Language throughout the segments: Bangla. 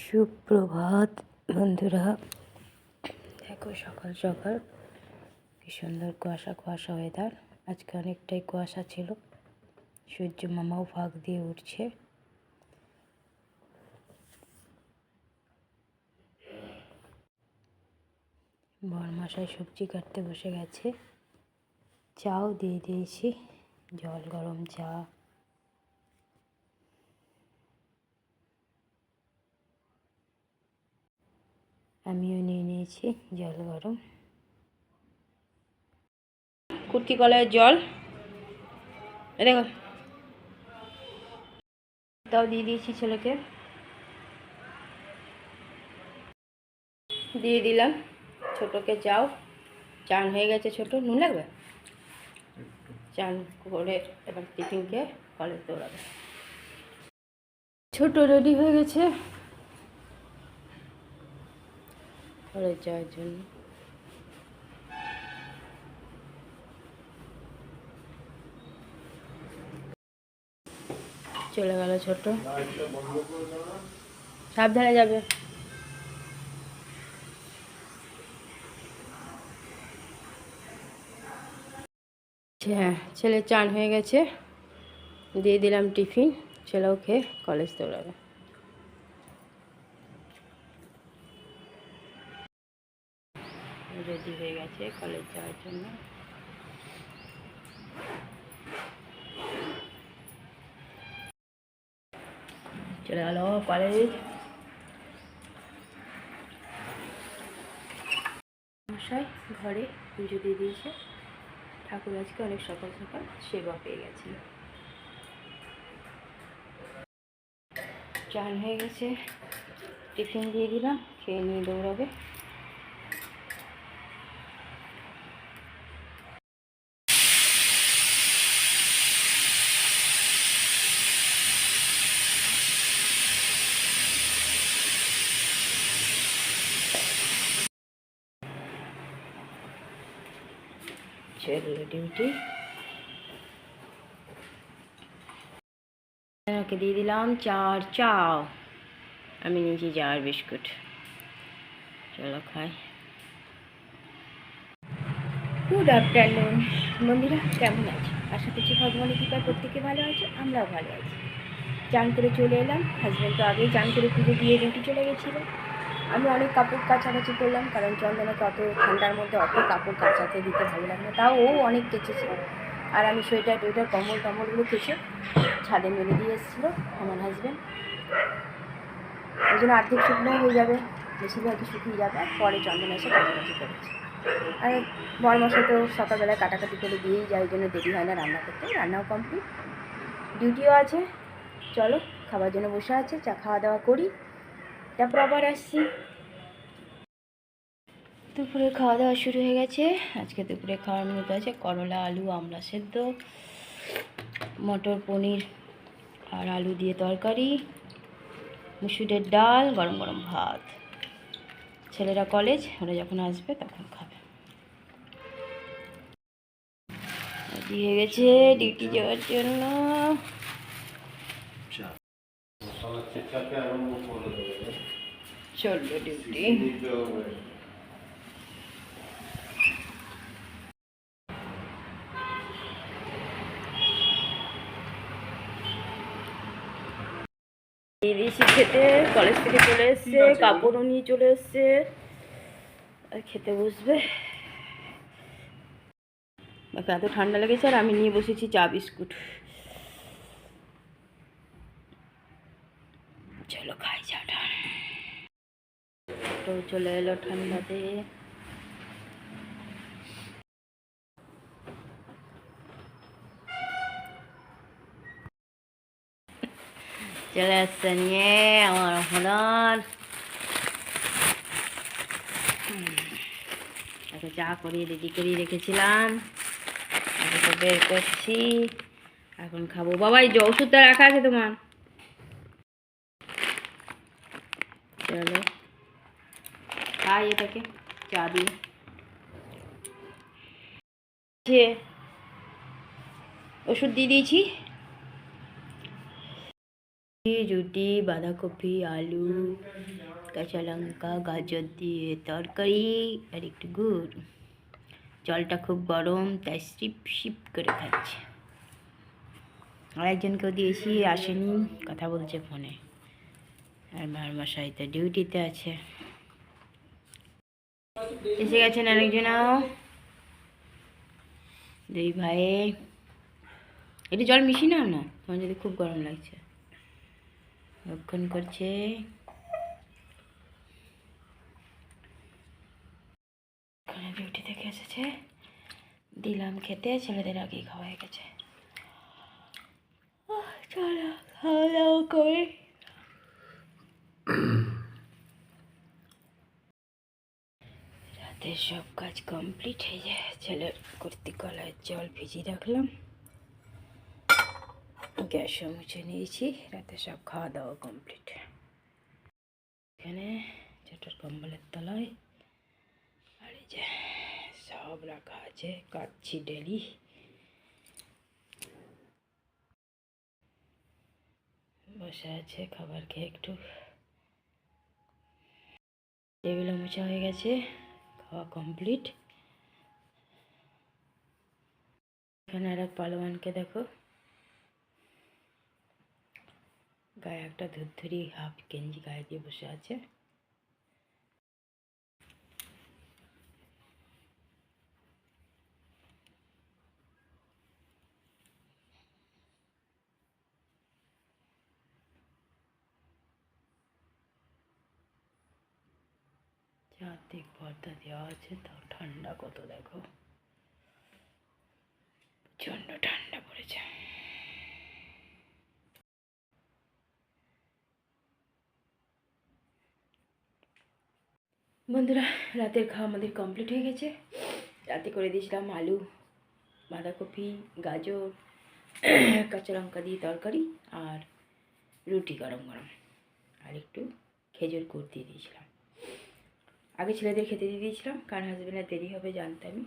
সুপ্রভাত বন্ধুরা, দেখো সকাল সকাল কি সুন্দর কুয়াশা কুয়াশা ওয়েদার। আজকে অনেকটাই কুয়াশা ছিল, সূর্য মামাও ফাঁক দিয়ে উঠছে। বরমশাই সবজি কাটতে বসে গেছে, চাও দিয়ে দিয়েছি, জল গরম চা। আমিও নিয়ে নিয়েছি জল গরম। কুর্তি কলার জল দেখো, তাও দিয়ে দিয়েছি ছেলেকে, দিয়ে দিলাম ছোটোকে চাও। চান হয়ে গেছে, ছোটো নুন লাগবে, চান করে এবার টিফিনকে কলেজ দৌড়াবে। ছোটো রেডি হয়ে গেছে কলেজ যাওয়ার জন্য। চলে গেল ছোট, সাবধানে যাবে। হ্যাঁ, ছেলে চান হয়ে গেছে, দিয়ে দিলাম টিফিন, ছেলেও খেয়ে কলেজ দৌড়াবে। রেডি হয়ে গেছে কলেজ যাওয়ার জন্য। চলে গেল কলেজ। মশাই ঘরে পুজো দিয়ে দিয়েছে, ঠাকুর আজকে অনেক সকাল সকাল সেবা পেয়ে গেছে। চান হয়ে গেছে, টিফিন দিয়ে দিলাম, খেয়ে নিয়ে দৌড়াবে। চলে ডিউটি। ওকে দিয়ে দিলাম চার চাও, আমি নিয়েছি চার বিস্কুট। চলো খাই। গুড আফটারনুন বন্ধুরা, কেমন আছে? আশা করছি ভগবানের কৃপায় প্রত্যেকে ভালো আছে, আমরাও ভালো আছি। চান করে চলে এলাম, হাজব্যান্ড তো আগেই চান করে পুজো দিয়ে ডিউটি চলে গেছিলো। আমি অনেক কাপড় কাছাকাছি করলাম, কারণ চন্দনাকে অত ঠান্ডার মধ্যে অত কাপড় কাচাতে দিতে ভালো লাগে না, তাও ও অনেক কেচেছে। আর আমি সোয়েটার টোয়েটার কম্বলগুলো কেচে ছাদে মেলে দিয়ে এসেছিলো আমার হাজব্যান্ড। ওই জন্য অর্ধেক শুকনো হয়ে যাবে, বেশিরভাগই শুকিয়ে যাবে, আর পরে চন্দনা এসে কাছাকাছি করেছে। আর বরমশাই তো সকালবেলায় কাটাকাটি করে দিয়েই যায়, ওই জন্য দেরি হয় না রান্না করতে। রান্নাও কমপ্লিট, ডিউটিও আছে। চলো খাবার জন্য বসে আছে, চা খাওয়া দাওয়া করি, তারপর আবার আসছি। দুপুরে খাওয়া দাওয়া শুরু হয়ে গেছে। আজকে দুপুরে খাওয়ার মেনুতে আছে করলা আলু আমড়া সেদ্ধ, মটর পনির আর আলু দিয়ে তরকারি, মুসুরের ডাল, গরম গরম ভাত। ছেলেরা কলেজ, ওরা যখন আসবে তখন খাবে। দিয়ে গেছে ডিউটি যাওয়ার জন্য। চললো ডিউটি। দিয়ে দিয়েছি খেতে, কলেজ থেকে চলে এসছে, কাপড়ও নিয়ে চলে এসছে, আর খেতে বসবে। দেখো এত ঠান্ডা লেগেছে, আর আমি নিয়ে বসেছি চা বিস্কুট। চলো খাই চাটা। তো চলে এলো ঠান্ডাতে। চলে আসছে নিয়ে আমার হলার। তাকে চা করিয়ে রেডি করিয়ে রেখেছিলাম, তো বের করছি, এখন খাবো। বাবা এই যে ওষুধটা রাখা আছে তোমার, চলো খাই এটাকে চা দিয়ে। ওষুধ দিয়ে দিয়েছি। রুটি, বাঁধাকপি, আলু, কাঁচা লঙ্কা, গাজর দিয়ে তরকারি আর একটু গুড়। জলটা খুব গরম, তাই সিপ সিপ করে খাচ্ছে। আরেকজনকেও দিয়েছি, আসেনি, কথা বলছে ফোনে। আর মশাই তো ডিউটিতে আছে। এসে গেছেন আরেকজনও, দুই ভাই। একটু জল মিশিয়ে নাও না, তোমার যদি খুব গরম লাগছে। রক্ষণ করছে। ডিউটি থেকে এসেছে, দিলাম খেতে, ছেলেদের আগেই খাওয়া হয়ে গেছে। চলো খাওয়া দাওয়া করে রাতের সব কাজ কমপ্লিট হয়ে যায়। ছেলের কুর্তি গলায় জল ভিজিয়ে রাখলাম, গ্যাসও মুছে নিয়েছি। রাতে সব খাওয়া দাওয়া কমপ্লিট। এখানে ছোটোর কম্বলের তলায় আর এই যে সব রাখা আছে, কাটছি ডেলি। বসে আছে খাবার খেয়ে একটু। টেবিলও মোছা হয়ে গেছে, খাওয়া কমপ্লিট। এখানে আর এক পালোয়ানকে দেখো, গায়ে একটা ধুরধুরি হাফ গেঞ্জি গায়ে দিয়ে বসে আছে। চারদিক পর্দা দেওয়া আছে, তাও ঠান্ডা কত দেখো, প্রচণ্ড ঠান্ডা পড়েছে। বন্ধুরা, রাতের খাওয়া আমাদের কমপ্লিট হয়ে গেছে। রাতে করে দিয়েছিলাম আলু, বাঁধাকপি, গাজর, কাঁচা লঙ্কা দিয়ে তরকারি, আর রুটি গরম গরম, আর একটু খেজুর গুড় দিয়ে দিয়েছিলাম। আগে ছেলেদের খেতে দিয়ে দিয়েছিলাম, কারণ হাজব্যান্ডের দেরি হবে জানতামই।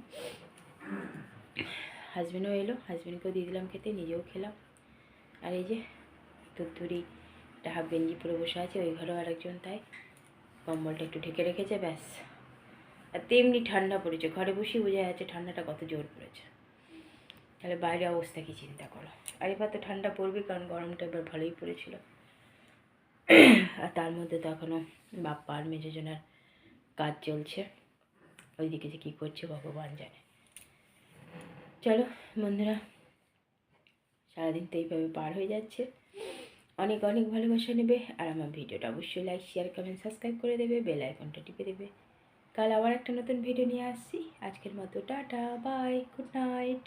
হাজব্যান্ডও এলো, হাজব্যান্ডকেও দিয়ে দিলাম খেতে, নিজেও খেলাম। আর এই যে ধুরধুরি একটা হাফ গেঞ্জি পরে বসে আছে, ওই ঘরেও আরেকজন, তাই কম্বলটা একটু ঢেকে রেখেছে, ব্যাস। আর তেমনি ঠান্ডা পড়েছে, ঘরে বসেই বোঝা যাচ্ছে ঠান্ডাটা কত জোর পড়েছে। তাহলে বাইরে অবস্থা কি চিন্তা করো। আর এবার তো ঠান্ডা পড়বে, কারণ গরমটা এবার ভালোই পড়েছিল। আর তার মধ্যে তো এখনও বাপ্পা আর মেজোজনার কাজ চলছে, ওইদিকে যে কী করছে ভগবান জানে। চলো বন্ধুরা, সারাদিন তো এইভাবে পার হয়ে যাচ্ছে। অনেক অনেক ভালোবাসা নেবে, আর আমার ভিডিওটা অবশ্যই লাইক, শেয়ার, কমেন্ট, সাবস্ক্রাইব করে দেবে, বেল আইকনটা টিপে দেবে। কাল আবার একটা নতুন ভিডিও নিয়ে আসছি। আজকের মতো টাটা, বাই, গুড নাইট।